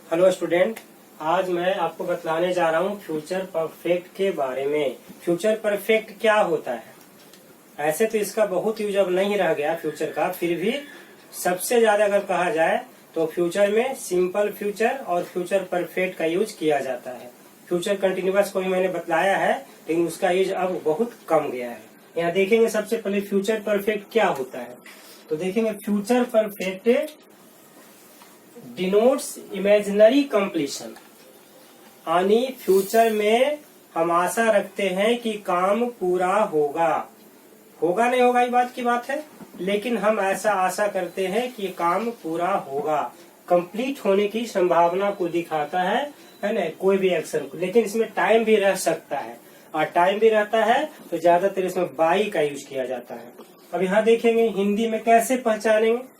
Hello student, आज मैं आपको बतलाने जा रहा हूँ फ्यूचर परफेक्ट के बारे में। फ्यूचर परफेक्ट क्या होता है? ऐसे तो इसका बहुत यूज अब नहीं रह गया फ्यूचर का, फिर भी सबसे ज्यादा अगर कहा जाए तो फ्यूचर में सिंपल फ्यूचर और फ्यूचर परफेक्ट का यूज किया जाता है। फ्यूचर कंटिन्यूअस को भी मैंने बतलाया है, लेकिन उसका यूज अब बहुत कम गया है। यहाँ देखेंगे सबसे पहले फ्यूचर परफेक्ट क्या होता है, तो देखेंगे future perfect denotes imaginary completion, यानी फ्यूचर में हम आशा रखते हैं कि काम पूरा होगा। होगा नहीं होगा ये बात की बात है, लेकिन हम ऐसा आशा करते हैं कि काम पूरा होगा। कंप्लीट होने की संभावना को दिखाता है ना कोई भी एक्शन को। लेकिन इसमें टाइम भी रह सकता है, और टाइम भी रहता है तो ज्यादातर इसमें बाई का यूज किया जाता है। अब यहाँ देखेंगे हिंदी में कैसे पहचानेंगे।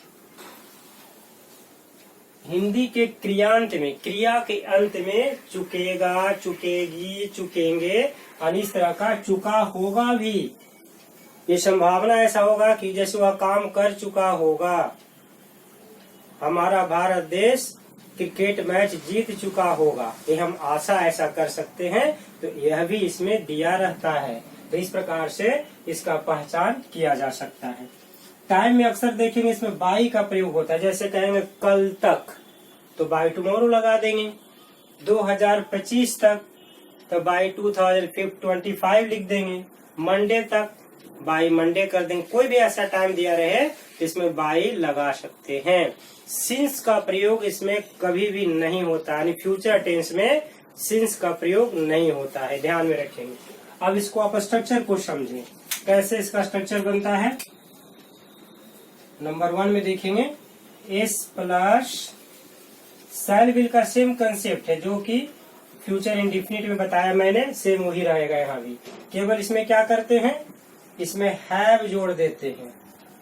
हिंदी के क्रियांत में, क्रिया के अंत में चुकेगा, चुकेगी, चुकेंगे और इस तरह का चुका होगा भी, ये संभावना ऐसा होगा कि जैसे वह काम कर चुका होगा। हमारा भारत देश क्रिकेट मैच जीत चुका होगा, ये हम आशा ऐसा कर सकते हैं, तो यह भी इसमें दिया रहता है। तो इस प्रकार से इसका पहचान किया जा सकता है। टाइम में अक्सर देखेंगे इसमें बाई का प्रयोग होता है। जैसे कहेंगे कल तक तो बाई टुमारो लगा देंगे, 2025 तक तो बाई 2025 लिख देंगे, मंडे तक बाई मंडे कर देंगे। कोई भी ऐसा टाइम दिया रहे इसमें बाई लगा सकते हैं। सिंस का प्रयोग इसमें कभी भी नहीं होता, यानी फ्यूचर टेंस में सिंस का प्रयोग नहीं होता है, ध्यान में रखेंगे। अब इसको आप स्ट्रक्चर को समझें, कैसे इसका स्ट्रक्चर बनता है। नंबर 1 में देखेंगे एस प्लस शैल विल का सेम कंसेप्ट है, जो कि फ्यूचर इंडेफिनिट में बताया मैंने, सेम वही रहेगा यहाँ भी। केवल इसमें क्या करते हैं, इसमें हैव जोड़ देते हैं,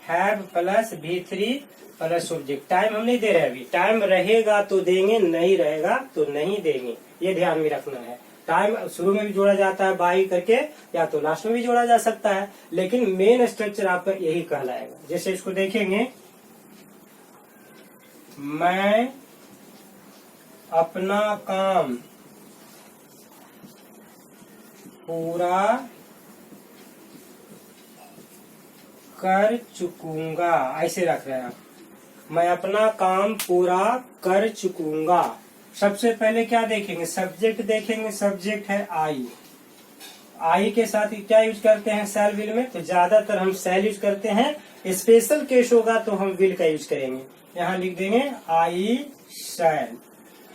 have plus V3 plus subject. Time हम नहीं दे रहे, अभी टाइम रहेगा तो देंगे, नहीं रहेगा तो नहीं देंगे, ये ध्यान में रखना है। टाइम शुरू में भी जोड़ा जाता है बाई करके, या तो लास्ट में भी जोड़ा जा सकता है, लेकिन मेन स्ट्रक्चर आपका यही कहलाएगा। जैसे इसको देखेंगे, मैं अपना काम पूरा कर चुकूंगा, ऐसे रख रहे हैं आप। मैं अपना काम पूरा कर चुकूंगा। सबसे पहले क्या देखेंगे, सब्जेक्ट देखेंगे। सब्जेक्ट है आई, आई के साथ क्या यूज करते हैं शैल विल में, तो ज्यादातर हम शैल यूज करते हैं। स्पेशल केस होगा तो हम विल का यूज करेंगे। यहाँ लिख देंगे आई शैल।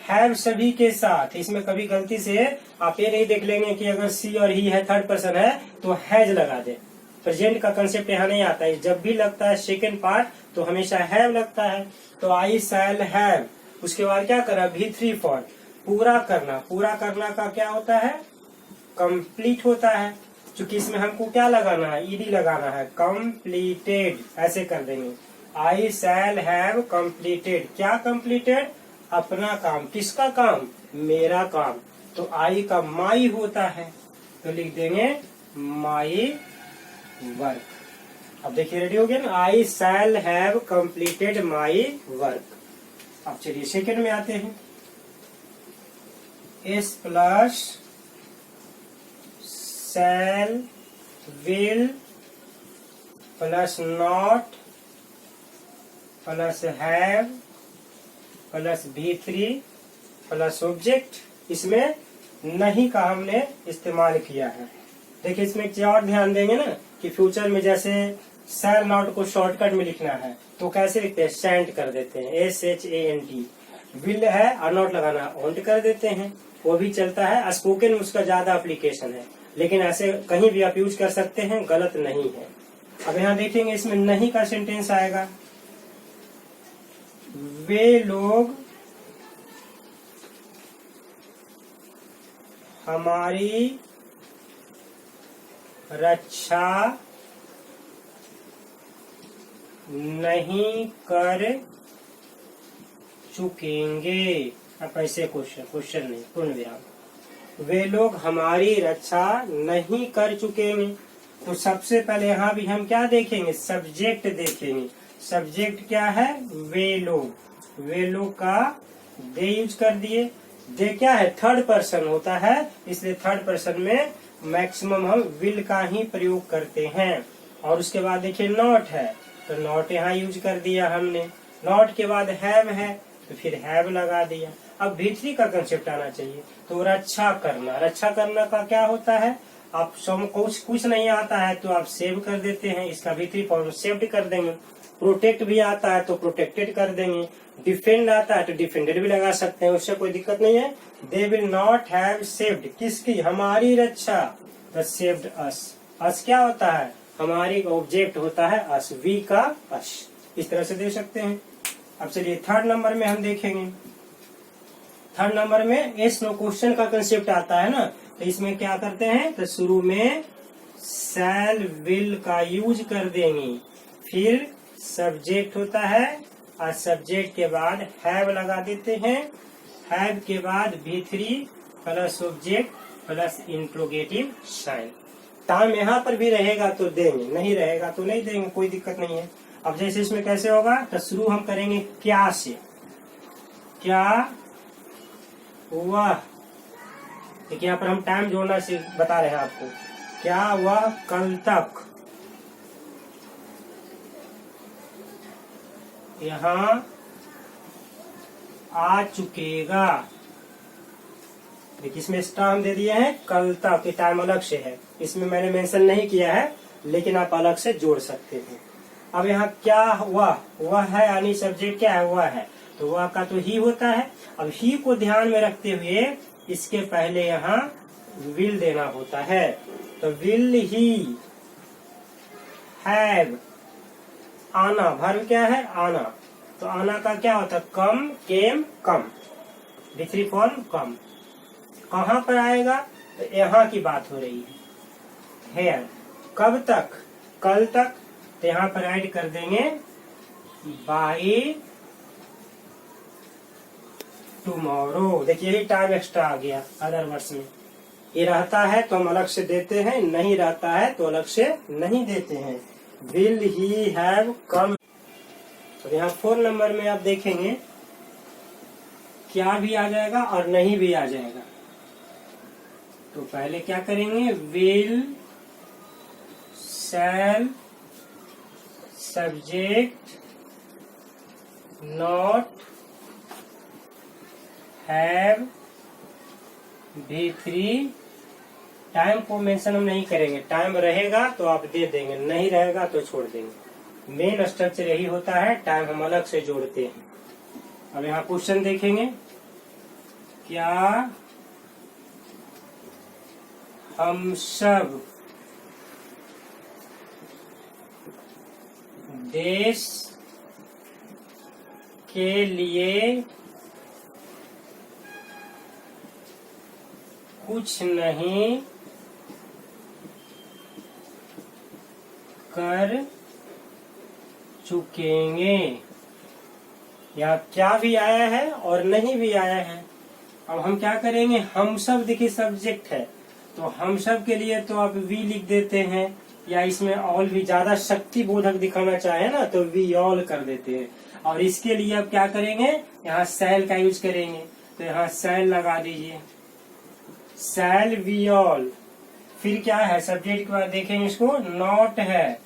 हैव सभी के साथ, इसमें कभी गलती से आप ये नहीं देख लेंगे कि अगर सी और ही है, थर्ड पर्सन है तो हैज लगा दे। प्रेजेंट का कंसेप्ट यहाँ नहीं आता है, जब भी लगता है सेकेंड पार्ट तो हमेशा हैव लगता है। तो आई शैल हैव, उसके बाद क्या करा, V3 फॉर पूरा करना। पूरा करना का क्या होता है, कंप्लीट होता है। क्योंकि इसमें हमको क्या लगाना है, ईडी लगाना है, कंप्लीटेड, ऐसे कर देंगे। आई शैल हैव कंप्लीटेड, क्या कंप्लीटेड, अपना काम। किसका काम, मेरा काम। तो आई का माई होता है, तो लिख देंगे माई वर्क। अब देखिए रेडी हो गया ना, I shall have completed my work. अब चलिए सेकेंड में आते हैं। S plus shall will plus not plus have plus V3 plus object. इसमें नहीं का हमने इस्तेमाल किया है। देखिए इसमें एक चीज और ध्यान देंगे ना, कि फ्यूचर में जैसे शैल नॉट को शॉर्टकट में लिखना है तो कैसे लिखते हैं, सेंट कर देते हैं, SHANT। विल है और नॉट लगाना, ऑन्ट कर देते हैं, वो भी चलता है। स्पोकन में उसका ज्यादा एप्लीकेशन है, लेकिन ऐसे कहीं भी आप यूज कर सकते हैं, गलत नहीं है। अब यहाँ देखेंगे इसमें नहीं का सेंटेंस आएगा, वे लोग हमारी रक्षा नहीं कर चुकेंगे। अब ऐसे क्वेश्चन नहीं, पूर्ण विराम। वे लोग हमारी रक्षा नहीं कर चुकेंगे, तो सबसे पहले यहाँ भी हम क्या देखेंगे, सब्जेक्ट देखेंगे। सब्जेक्ट क्या है, वे लोग। वे लोग का दे यूज कर दिए। दे क्या है, थर्ड पर्सन होता है, इसलिए थर्ड पर्सन में मैक्सिमम हम विल का ही प्रयोग करते हैं। और उसके बाद देखिए नॉट है, तो नॉट यहाँ यूज कर दिया हमने। नॉट के बाद हैव है, तो फिर हैव लगा दिया। अब V3 का कंसेप्ट आना चाहिए, तो रक्षा करना। रक्षा करना का क्या होता है, आप कुछ नहीं आता है तो आप सेव कर देते हैं, इसका V3 फॉर्म सेव्ड कर देंगे। प्रोटेक्ट भी आता है तो प्रोटेक्टेड कर देंगे। डिफेंड आता है तो डिफेंडेड भी लगा सकते हैं, उससे कोई दिक्कत नहीं है। They will not have saved, किसकी, हमारी रक्षा। द सेव्ड अस, अस क्या होता है, हमारी ऑब्जेक्ट होता है अस, वी का अस, इस तरह से दे सकते हैं। अब चलिए थर्ड नंबर में हम देखेंगे। थर्ड नंबर में एस नो क्वेश्चन का कंसेप्ट आता है ना, तो इसमें क्या करते हैं, तो शुरू में शैल विल का यूज कर देंगे, फिर सब्जेक्ट होता है और सब्जेक्ट के बाद हैव लगा देते हैं। हैव के बाद V3 plus object plus interrogative sign. Time यहाँ पर भी रहेगा तो देंगे, नहीं रहेगा तो नहीं देंगे, कोई दिक्कत नहीं है। अब जैसे इसमें कैसे होगा, तो शुरू हम करेंगे क्या से, क्या हुआ, देखिए यहाँ पर हम टाइम जोड़ना से बता रहे हैं आपको। क्या हुआ कल तक, यहाँ आ चुकेगा। देखिए इसमें टाइम दे दिए हैं कल तक, ये टाइम अलग से है, इसमें मैंने मेंशन नहीं किया है, लेकिन आप अलग से जोड़ सकते हैं। अब यहाँ क्या हुआ, वह है यानी सब्जेक्ट क्या है, वह है, तो वह का तो ही होता है। अब ही को ध्यान में रखते हुए इसके पहले यहाँ विल देना होता है, तो विल ही हैव, आना, वर्ब क्या है, आना, तो आना का क्या होता है, कम, केम, कम, V3 फॉर्म कम। कहाँ पर आएगा, तो यहाँ की बात हो रही है, हेयर। कब तक, कल तक, तो यहाँ पर ऐड कर देंगे बाय टुमारो। देखिए यही टाइम एक्स्ट्रा आ गया अदर वर्ड्स में। ये रहता है तो हम अलग से देते हैं, नहीं रहता है तो अलग से नहीं देते हैं। Will he have come. तो यहाँ 4 नंबर में आप देखेंगे क्या भी आ जाएगा और नहीं भी आ जाएगा। तो पहले क्या करेंगे, will, shall, subject, not, have, V3। Time को मेंशन हम नहीं करेंगे, टाइम रहेगा तो आप दे देंगे, नहीं रहेगा तो छोड़ देंगे। मेन स्ट्रक्चर यही होता है, टाइम हम अलग से जोड़ते हैं। अब यहाँ क्वेश्चन देखेंगे, क्या हम सब देश के लिए कुछ नहीं कर चुकेंगे। यहाँ क्या भी आया है और नहीं भी आया है। अब हम क्या करेंगे, हम सब देखिए सब्जेक्ट है, तो हम सब के लिए तो आप वी लिख देते हैं, या इसमें ऑल भी ज्यादा शक्ति बोधक दिखाना चाहे ना तो वी ऑल कर देते हैं। और इसके लिए अब क्या करेंगे, यहाँ शैल का यूज करेंगे, तो यहाँ शैल लगा दीजिए, शैल वी ऑल। फिर क्या है, सब्जेक्ट के बाद देखेंगे इसको, नॉट है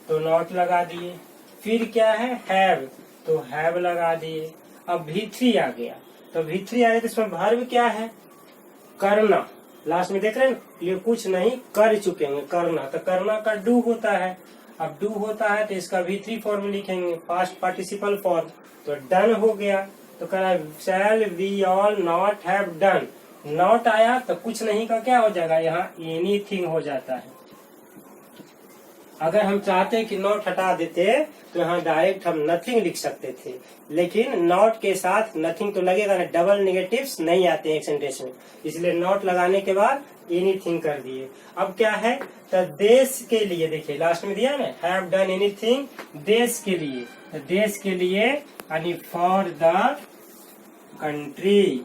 तो नॉट लगा दिए। फिर क्या है, हैव, तो हैव लगा दिए। अब V3 आ गया, तो V3 आ गया तो इसमें वर्ब क्या है, करना। लास्ट में देख रहे हैं, ये कुछ नहीं कर चुके हैं, करना, तो करना का डू होता है। अब डू होता है तो इसका V3 फॉर्म लिखेंगे, पास्ट पार्टिसिपल फॉर्म, तो डन हो गया। तो कह रहा है shall we all not have done. Not आया तो कुछ नहीं का क्या हो जाएगा, यहाँ एनीथिंग हो जाता है। अगर हम चाहते कि नॉट हटा देते तो यहाँ डायरेक्ट हम नथिंग लिख सकते थे, लेकिन नॉट के साथ नथिंग तो लगेगा ना, डबल नेगेटिव्स नहीं आते एक सेंटेंस में, इसलिए नॉट लगाने के बाद एनीथिंग कर दिए। अब क्या है, तो देश के लिए, देखिए लास्ट में दिया ना, हैव डन एनीथिंग, देश के लिए, तो देश के लिए यानी फॉर द कंट्री,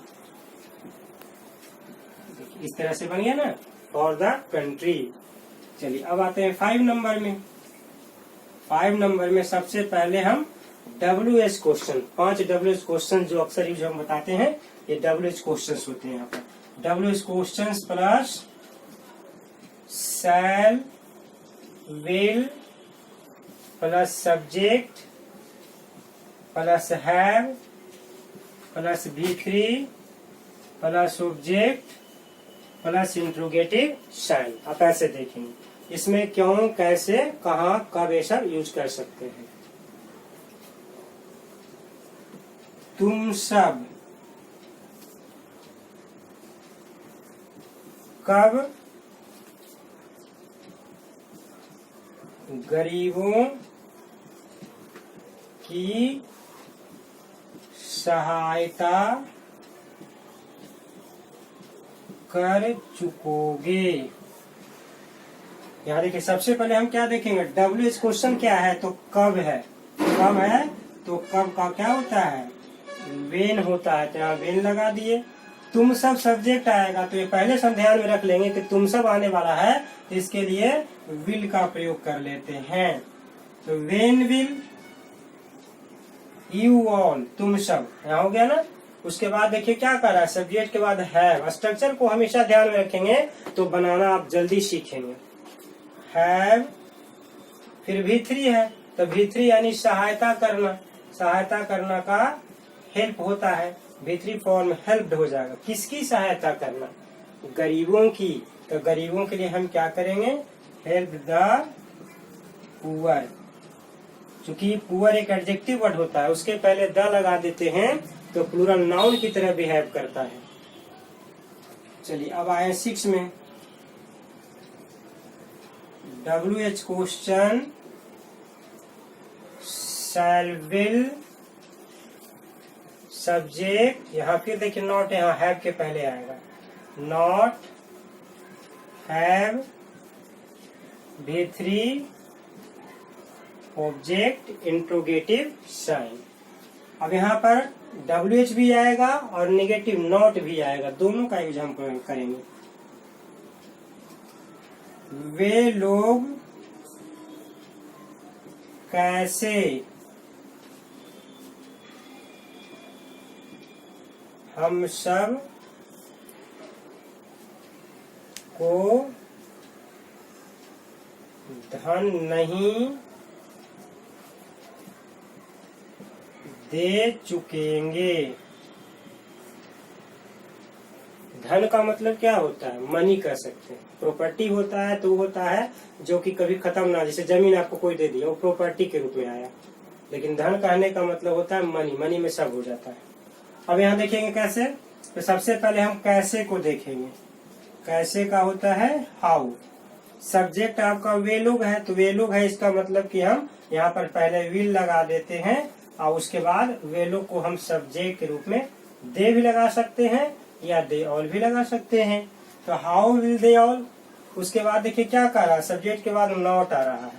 इस तरह से बन गया ना, फॉर द कंट्री। चलिए अब आते हैं 5 नंबर में। 5 नंबर में सबसे पहले हम WH क्वेश्चन, 5 WH क्वेश्चन जो अक्सर यूज हम बताते हैं, ये WH क्वेश्चन होते हैं यहाँ पर। WH question plus shall, will plus subject plus have plus V3 plus object plus interrogative sign. आप ऐसे देखेंगे इसमें क्यों, कैसे, कहाँ, कब ये सब यूज कर सकते हैं। तुम सब कब गरीबों की सहायता कर चुकोगे। यहाँ देखिए सबसे पहले हम क्या देखेंगे, WH क्वेश्चन क्या है, तो कब है, कब है तो कब का क्या होता है, वेन होता है, तो यहाँ वेन लगा दिए। तुम सब सब्जेक्ट आएगा, तो ये पहले से हम ध्यान में रख लेंगे कि तुम सब आने वाला है, तो इसके लिए विल का प्रयोग कर लेते हैं। तो वेन विल यू ऑल, तुम सब, यहाँ हो गया ना। उसके बाद देखिए क्या कर रहा है, सब्जेक्ट के बाद हैव। स्ट्रक्चर को हमेशा ध्यान में रखेंगे तो बनाना आप जल्दी सीखेंगे। हैव, फिर V3 है, तो V3 यानी सहायता करना, सहायता करना का हेल्प होता है, V3 फॉर्म हेल्प्ड हो जाएगा। किसकी सहायता करना, गरीबों की, तो गरीबों के लिए हम क्या करेंगे, हेल्प द पुअर। चूंकि पुअर एक एडजेक्टिव वर्ड होता है, उसके पहले द लगा देते हैं तो प्लूरल नाउन की तरह बिहेव करता है। चलिए अब आए 6 में, WH question shall, will, subject, यहाँ फिर देखिए नॉट, यहाँ हैव के पहले आएगा, not, have, V3, object, interrogative sign. अब यहाँ पर WH भी आएगा और नेगेटिव नॉट भी आएगा, दोनों का यूज हम करेंगे। वे लोग कैसे हम सब को धन नहीं दे चुकेंगे। धन का मतलब क्या होता है, मनी कह सकते हैं। प्रॉपर्टी होता है तो वो होता है जो कि कभी खत्म ना, जैसे जमीन आपको कोई दे दिया वो प्रॉपर्टी के रूप में आया, लेकिन धन कहने का मतलब होता है मनी, मनी में सब हो जाता है। अब यहाँ देखेंगे कैसे, तो सबसे पहले हम कैसे को देखेंगे। कैसे का होता है हाउ। सब्जेक्ट आपका वे लोग है, तो वे लोग है इसका मतलब कि हम यहाँ पर पहले विल लगा देते हैं और उसके बाद वे लोग को हम सब्जेक्ट के रूप में दे भी लगा सकते हैं या दे ऑल भी लगा सकते हैं। तो हाउ विल दे ऑल। उसके बाद देखिए क्या कर रहा है, सब्जेक्ट के बाद नॉट आ रहा है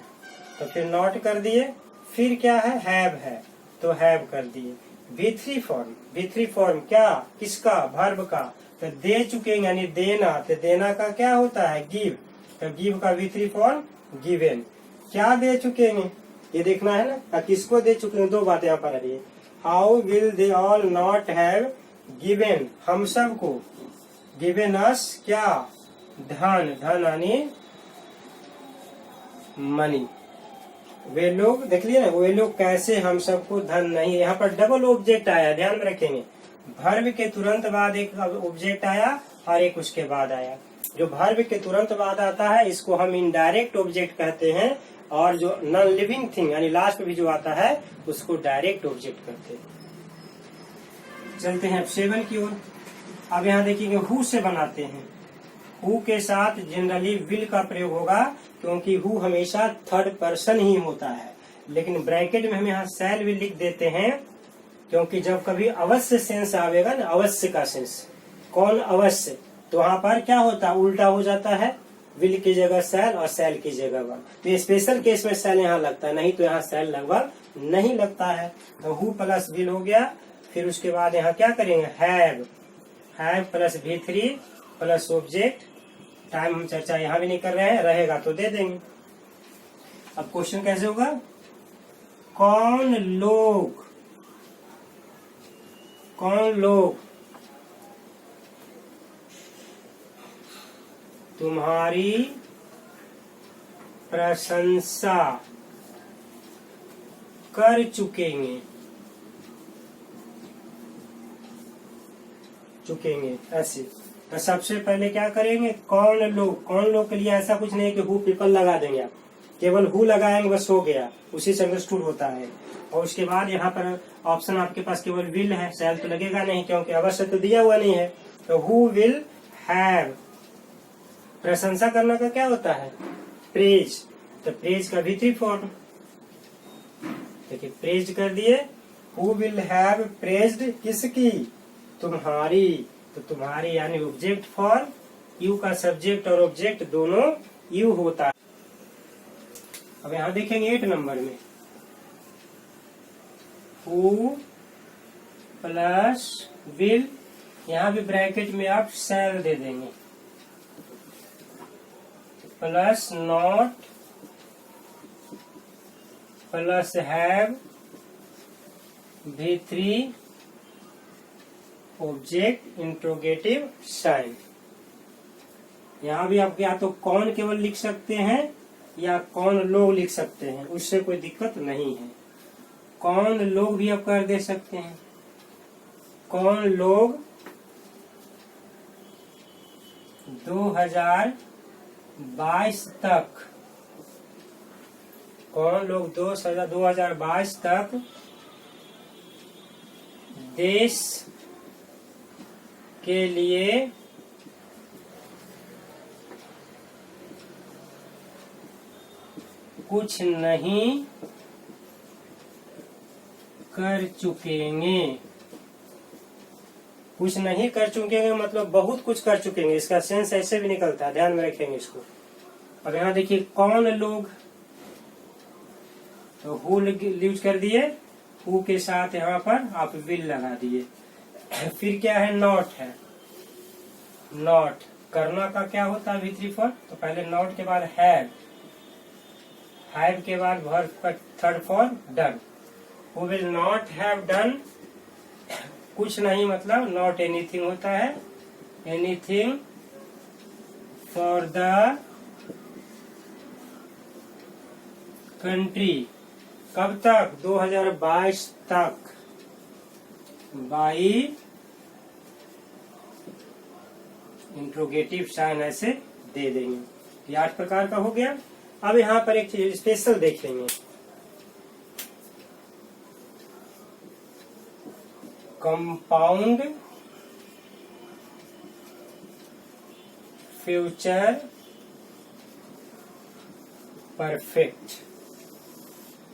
तो फिर नॉट कर दिए। फिर क्या है, हैव है तो हैव कर दिए। V3 फॉर्म, V3 फॉर्म क्या, किसका, वर्ब का, तो दे चुके यानी देना, तो देना का क्या होता है गिव, तो गिव का V3 फॉर्म गिवन। क्या दे चुके हैं ये देखना है ना, किसको दे चुके हैं, दो बातें यहाँ पर आ रही है। How will they all not have given, हम सब को, गिवन अस क्या, धन, धन यानी मनी। वे लोग देख लिए ना, वे लोग कैसे हम सबको धन नहीं, यहाँ पर डबल ऑब्जेक्ट आया, ध्यान में रखेंगे। वर्ब के तुरंत बाद एक ऑब्जेक्ट आया और एक उसके बाद आया। जो वर्ब के तुरंत बाद आता है इसको हम इनडायरेक्ट ऑब्जेक्ट कहते हैं, और जो नॉन लिविंग थिंग यानी लास्ट में भी जो आता है उसको डायरेक्ट ऑब्जेक्ट कहते हैं। चलते हैं 7 की ओर। अब यहाँ देखिए हु से बनाते हैं। हु के साथ जनरली विल का प्रयोग होगा क्योंकि हु हमेशा थर्ड पर्सन ही होता है, लेकिन ब्रैकेट में हम यहाँ शैल विल लिख देते हैं क्योंकि जब कभी अवश्य सेंस आवेगा ना, अवश्य का सेंस, कौन अवश्य, तो वहाँ पर क्या होता है उल्टा हो जाता है, विल की जगह शैल और शैल की जगह विल। तो स्पेशल केस में शैल यहाँ लगता है, नहीं तो यहाँ शैल लगभग नहीं लगता है। तो हु प्लस विल हो गया। फिर उसके बाद यहाँ क्या करेंगे, have, have plus V3 plus object. Time हम चर्चा यहाँ भी नहीं कर रहे हैं, रहेगा तो दे देंगे। अब क्वेश्चन कैसे होगा, कौन लोग तुम्हारी प्रशंसा कर चुकेंगे ऐसे। तो सबसे पहले क्या करेंगे, कौन लोग के लिए ऐसा कुछ नहीं है कि हु पीपल लगा देंगे आप, केवल हु लगाएंगे बस हो गया, उसी से अंडरस्टूड होता है। और उसके बाद यहाँ पर ऑप्शन आपके पास केवल विल है, शैल तो लगेगा नहीं क्योंकि अवश्य तो दिया हुआ नहीं है। तो हु विल हैव, प्रशंसा करना का क्या होता है, प्रेज। तो प्रेज का भी 3 फॉर्म, देखिए प्रेज कर दिए, हु विल हैव प्रेज्ड किसकी, तुम्हारी। तो तुम्हारी यानी ऑब्जेक्ट फॉर्म, यू का सब्जेक्ट और ऑब्जेक्ट दोनों यू होता है। अब यहां देखेंगे 8 नंबर में, हु प्लस विल, यहां भी ब्रैकेट में आप शैल दे देंगे, plus not plus have V3 object interrogative sign. यहाँ भी आप या तो कौन केवल लिख सकते हैं या कौन लोग लिख सकते हैं, उससे कोई दिक्कत नहीं है। कौन लोग भी आप कर दे सकते हैं, कौन लोग 2022 तक, कौन लोग 2022 तक देश के लिए कुछ नहीं कर चुकेंगे। कुछ नहीं कर चुकेंगे मतलब बहुत कुछ कर चुकेंगे, इसका सेंस ऐसे भी निकलता है, ध्यान में रखेंगे इसको। अब यहाँ देखिए कौन लोग, तो हु यूज कर दिए, हु के साथ यहाँ पर आप विल लगा दिए। फिर क्या है, नॉट है, नॉट करना का क्या होता है V3 फॉर्म, तो पहले नॉट के बाद हैव के बाद वर्ब का 3rd form done. Who will not have done, कुछ नहीं मतलब नॉट एनीथिंग होता है, एनीथिंग फॉर द कंट्री, कब तक, 2022 तक, बाई इंट्रोगेटिव साइन ऐसे दे देंगे। ये 8 प्रकार का हो गया। अब यहाँ पर एक चीज स्पेशल देखेंगे, कंपाउंड फ्यूचर परफेक्ट।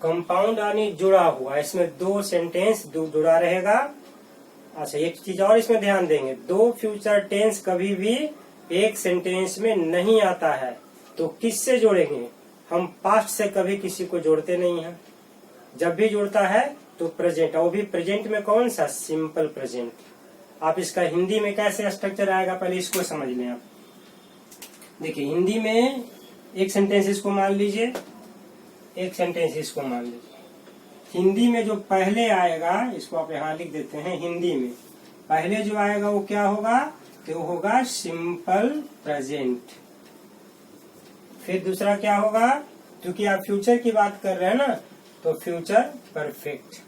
कंपाउंड यानी जुड़ा हुआ, इसमें 2 सेंटेंस जुड़ा रहेगा। अच्छा एक चीज और इसमें ध्यान देंगे, 2 फ्यूचर टेंस कभी भी एक सेंटेंस में नहीं आता है, तो किससे जोड़ेंगे, हम पास्ट से कभी किसी को जोड़ते नहीं हैं। जब भी जुड़ता है तो प्रेजेंट, और भी प्रेजेंट में कौन सा, सिंपल प्रेजेंट। आप इसका हिंदी में कैसे स्ट्रक्चर आएगा पहले इसको समझ लें आप। देखिए हिंदी में एक सेंटेंस इसको मान लीजिए, एक सेंटेंस इसको मान लीजिए। हिंदी में जो पहले आएगा, इसको आप यहाँ लिख देते हैं, हिंदी में पहले जो आएगा वो क्या होगा, तो वो होगा सिंपल प्रेजेंट। फिर दूसरा क्या होगा, क्योंकि आप फ्यूचर की बात कर रहे हैं ना, तो फ्यूचर परफेक्ट।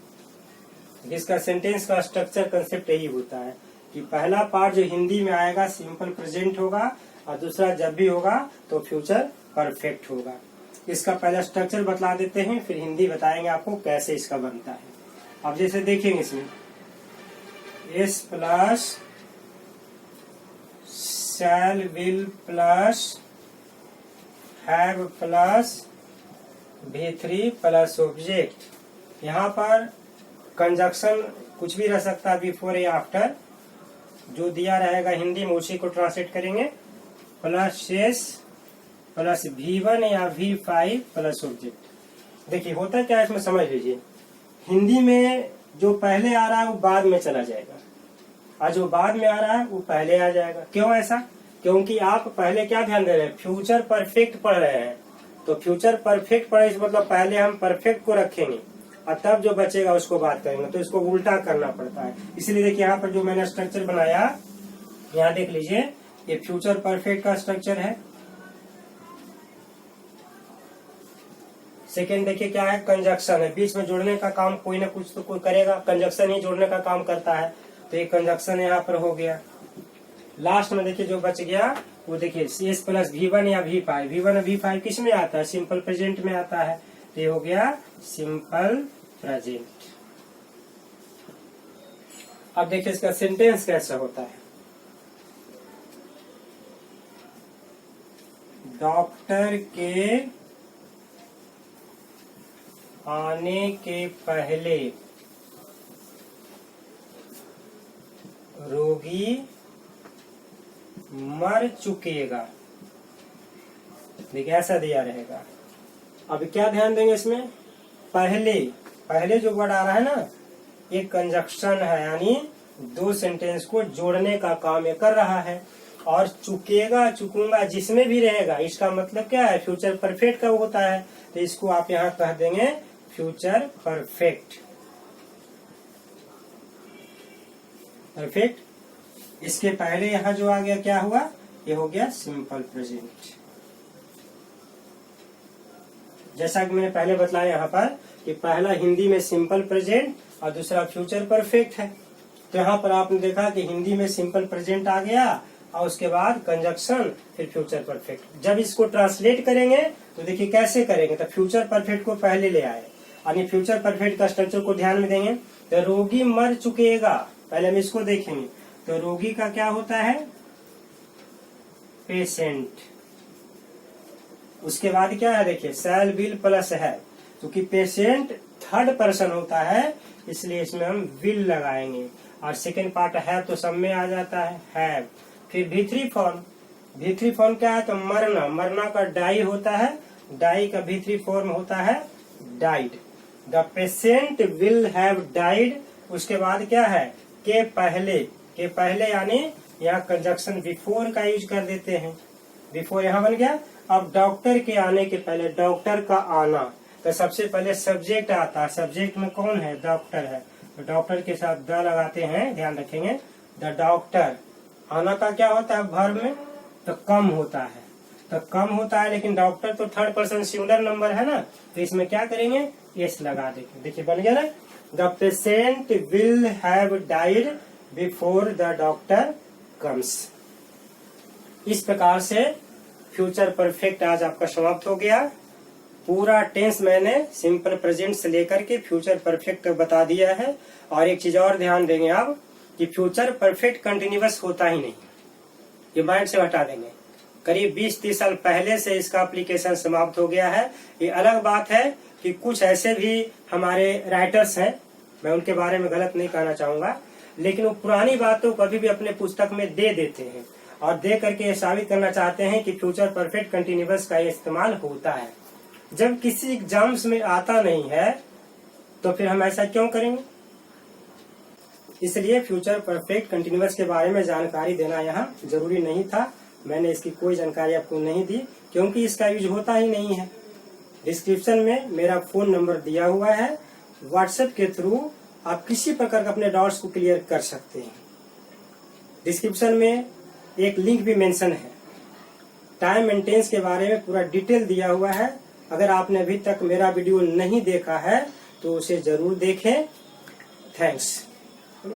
इसका सेंटेंस का स्ट्रक्चर कंसेप्ट यही होता है कि पहला पार्ट जो हिंदी में आएगा सिंपल प्रेजेंट होगा, और दूसरा जब भी होगा तो फ्यूचर परफेक्ट होगा। इसका पहला स्ट्रक्चर बतला देते हैं, फिर हिंदी बताएंगे आपको कैसे इसका बनता है। अब जैसे देखेंगे इसमें S plus shall will plus have plus V3 plus object. यहाँ पर कंजक्शन कुछ भी रह सकता है, बिफोर या आफ्टर, जो दिया रहेगा हिंदी में उसी को ट्रांसलेट करेंगे। प्लस एस प्लस V1 या V5 प्लस ऑब्जेक्ट। देखिए होता क्या है इसमें, समझ लीजिए, हिंदी में जो पहले आ रहा है वो बाद में चला जाएगा, और जो बाद में आ रहा है वो पहले आ जाएगा। क्यों ऐसा, क्योंकि आप पहले क्या ध्यान दे रहे हैं, फ्यूचर परफेक्ट पढ़ रहे हैं। तो फ्यूचर परफेक्ट पढ़े इस मतलब पहले हम परफेक्ट को रखेंगे, और तब जो बचेगा उसको बात करेंगे। तो इसको उल्टा करना पड़ता है। इसलिए देखिए यहाँ पर जो मैंने स्ट्रक्चर बनाया, यहाँ देख लीजिए, ये फ्यूचर परफेक्ट का स्ट्रक्चर है। सेकेंड देखिए क्या है, कंजक्शन है, बीच में जोड़ने का काम कोई ना कुछ तो कोई करेगा, कंजक्शन ही जोड़ने का काम करता है, तो ये कंजक्शन यहाँ पर हो गया। लास्ट में देखिए जो बच गया वो देखिए एस प्लस V1 या V5, V1 और V5 किस में आता है, सिंपल प्रेजेंट में आता है, तो ये हो गया सिंपल प्रेजेंट। अब देखिए इसका सेंटेंस कैसे होता है। डॉक्टर के आने के पहले रोगी मर चुकेगा। देखिए ऐसा दिया रहेगा। अब क्या ध्यान देंगे इसमें, पहले जो वर्ड आ रहा है ना, ये कंजक्शन है, यानी दो सेंटेंस को जोड़ने का काम ये कर रहा है। और चुकेगा, चुकूंगा, जिसमें भी रहेगा, इसका मतलब क्या है, फ्यूचर परफेक्ट का होता है। तो इसको आप यहाँ कह देंगे फ्यूचर परफेक्ट। परफेक्ट इसके पहले यहाँ जो आ गया क्या हुआ, ये हो गया सिंपल प्रेजेंट। जैसा कि मैंने पहले बताया यहाँ पर कि पहला हिंदी में सिंपल प्रेजेंट और दूसरा फ्यूचर परफेक्ट है। तो यहाँ पर आपने देखा कि हिंदी में सिंपल प्रेजेंट आ गया और उसके बाद कंजक्शन, फिर फ्यूचर परफेक्ट। जब इसको ट्रांसलेट करेंगे तो देखिए कैसे करेंगे, तो फ्यूचर परफेक्ट को पहले ले आए, यानी फ्यूचर परफेक्ट का स्ट्रक्चर को ध्यान में देंगे। तो रोगी मर चुकेगा, पहले हम इसको देखेंगे। तो रोगी का क्या होता है, पेशेंट। उसके बाद क्या है, देखिए शैल विल प्लस है, क्योंकि पेशेंट थर्ड पर्सन होता है, इसलिए इसमें हम विल लगाएंगे। और सेकेंड पार्ट है तो सब में आ जाता है हैव। फिर V3 फॉर्म, V3 फॉर्म क्या है, तो मरना, मरना का डाई होता है, डाई का V3 फॉर्म होता है died. The patient will have died. उसके बाद क्या है, के पहले यानी यहाँ कंजक्शन बिफोर का यूज कर देते हैं, बिफोर यहाँ बन गया। अब डॉक्टर के आने के पहले, डॉक्टर का आना, तो सबसे पहले सब्जेक्ट आता है, सब्जेक्ट में कौन है, डॉक्टर है, तो डॉक्टर के साथ द लगाते हैं, ध्यान रखेंगे। द डॉक्टर, आना का क्या होता है वर्ब में, तो कम होता है, तो कम होता है, लेकिन डॉक्टर तो थर्ड पर्सन सिंगुलर नंबर है ना, तो इसमें क्या करेंगे, एस लगा देंगे। देखिए बन गया ना, the patient will have died before the doctor comes. इस प्रकार से फ्यूचर परफेक्ट आज आपका समाप्त हो गया। पूरा टेंस मैंने सिंपल प्रेजेंट से लेकर के फ्यूचर परफेक्ट तक बता दिया है। और एक चीज और ध्यान देंगे आप कि फ्यूचर परफेक्ट कंटिन्यूअस होता ही नहीं, ये माइंड से हटा देंगे। करीब 20-30 साल पहले से इसका एप्लीकेशन समाप्त हो गया है। ये अलग बात है कि कुछ ऐसे भी हमारे राइटर्स हैं, मैं उनके बारे में गलत नहीं कहना चाहूंगा, लेकिन वो पुरानी बातों को कभी भी अपने पुस्तक में दे देते हैं और दे करके साबित करना चाहते हैं कि फ्यूचर परफेक्ट कंटिन्यूअस का इस्तेमाल होता है। जब किसी एग्जाम्स में आता नहीं है तो फिर हम ऐसा क्यों करेंगे। इसलिए फ्यूचर परफेक्ट कंटिन्यूअस के बारे में जानकारी देना यहाँ जरूरी नहीं था। मैंने इसकी कोई जानकारी आपको नहीं दी क्योंकि इसका यूज होता ही नहीं है। डिस्क्रिप्शन में मेरा फोन नंबर दिया हुआ है, व्हाट्सएप के थ्रू आप किसी प्रकार का अपने डाउट्स को क्लियर कर सकते हैं। डिस्क्रिप्शन में एक लिंक भी मेंशन है, टाइम एंड टेंस के बारे में पूरा डिटेल दिया हुआ है। अगर आपने अभी तक मेरा वीडियो नहीं देखा है तो उसे जरूर देखें। थैंक्स।